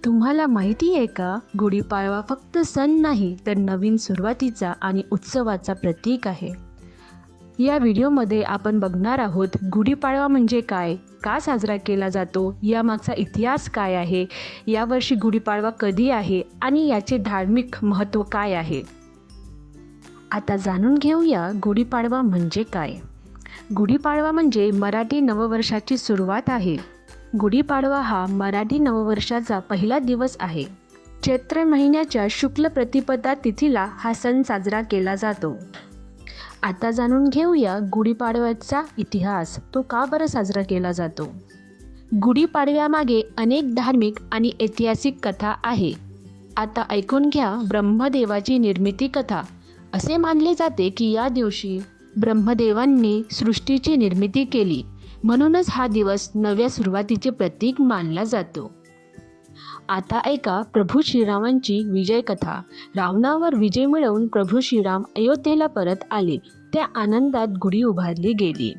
तुम्हाला माहिती आहे का, गुढीपाडवा फक्त सण नाही तर नवीन सुरुवातीचा आणि उत्सवाचा प्रतीक आहे. या व्हिडिओमध्ये आपण बघणार आहोत गुढीपाडवा म्हणजे काय, का साजरा केला जातो, यामागचा इतिहास काय आहे, यावर्षी गुढीपाडवा कधी आहे आणि याचे धार्मिक महत्त्व काय आहे. आता जाणून घेऊया गुढीपाडवा म्हणजे काय. गुढीपाडवा म्हणजे मराठी नववर्षाची सुरुवात आहे. गुढीपाडवा हा मराठी नववर्षाचा पहिला दिवस आहे. चैत्र महिन्याच्या शुक्ल प्रतिपदा तिथीला हा सण साजरा केला जातो. आता जाणून घेऊया गुढीपाडव्याचा इतिहास, तो का बरं साजरा केला जातो. गुढीपाडव्यामागे अनेक धार्मिक आणि ऐतिहासिक कथा आहे. आता ऐकून घ्या ब्रह्मदेवाची निर्मिती कथा. असे मानले जाते की या दिवशी ब्रह्मदेवांनी सृष्टीची निर्मिती केली, म्हणूनच हा दिवस नव्या सुरुवातीचे प्रतीक मानला जातो. आता ऐका प्रभू श्रीरामांची विजय कथा. रावणावर विजय मिळवून प्रभू श्रीराम अयोध्येला परत आले. त्या आनंदात गुढी उभारली गेली.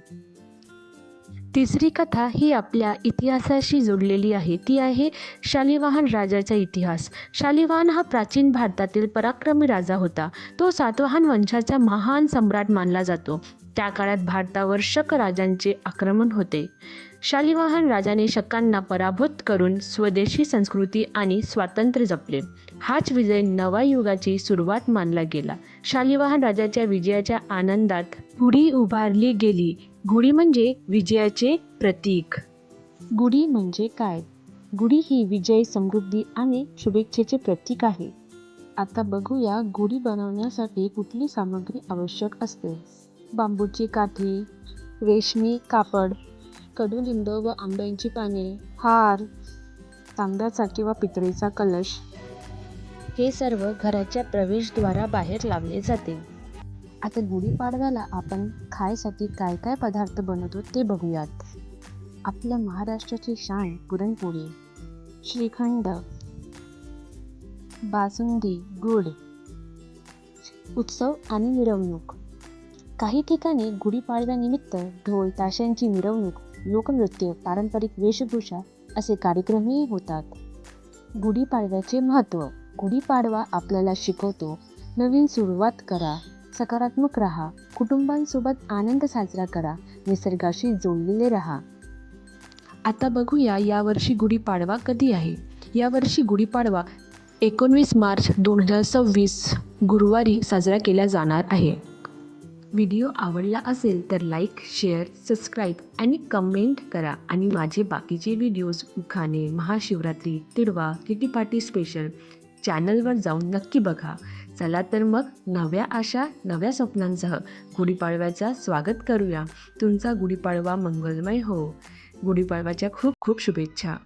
तिसरी कथा ही आपल्या इतिहासाशी जोडलेली आहे. ती आहे शालिवाहन राजाचा इतिहास. शालिवाहन हा प्राचीन भारतातील पराक्रमी राजा होता. तो सातवाहन वंशाचा महान सम्राट मानला जातो. त्या काळात भारतावर शक राजांचे आक्रमण होते. शालिवाहन राजाने शकांना पराभूत करून स्वदेशी संस्कृती आणि स्वातंत्र्य जपले. हाच विजय नवा युगाची सुरुवात मानला गेला. शालिवाहन राजाच्या विजयाच्या आनंदात गुढी उभारली गेली. गुढी म्हणजे विजयाचे प्रतीक. गुढी म्हणजे काय? गुढी ही विजय, समृद्धी आणि शुभेच्छेचे प्रतीक आहे. आता बघूया गुढी बनवण्यासाठी कुठली सामग्री आवश्यक असते. बांबूची काठी, रेशमी कापड, कडुलिंब व आंब्याची पाने, हार, तांब्याचा किंवा पितळेचा कलश, हे सर्व घराच्या प्रवेशद्वाराबाहेर लावले जाते. आता गुढीपाडव्याला आपण खायसाठी काय काय पदार्थ बनवतो ते बघूयात. आपल्या महाराष्ट्राची शान पुरणपोळी, श्रीखंड, बासुंदी, गुड. उत्सव आणि मिरवणूक. काही ठिकाणी गुढीपाडव्यानिमित्त ढोल ताशांची मिरवणूक, लोकनृत्य, पारंपरिक वेशभूषा असे कार्यक्रमही होतात. गुढीपाडव्याचे महत्त्व. गुढीपाडवा आपल्याला शिकवतो नवीन सुरुवात करा, सकारात्मक राहा, कुटुंबांसोबत आनंद साजरा करा, निसर्गाशी जोडलेले राहा. आता बघूया यावर्षी गुढीपाडवा कधी आहे. यावर्षी गुढीपाडवा 19 मार्च 2026 गुरुवारी साजरा केला जाणार आहे. व्हिडिओ आवडला असेल तर लाईक, शेअर, सबस्क्राईब आणि कमेंट करा. आणि माझे बाकीचे व्हिडिओज उखाणे, महाशिवरात्री, तिडवा, किटी पार्टी स्पेशल चॅनलवर जाऊन नक्की बघा. चला तर मग नव्या आशा, नव्या स्वप्नांसह गुढीपाडव्याचा स्वागत करूया. तुमचा गुढीपाडवा मंगलमय हो. गुढीपाडव्याच्या खूप खूप शुभेच्छा.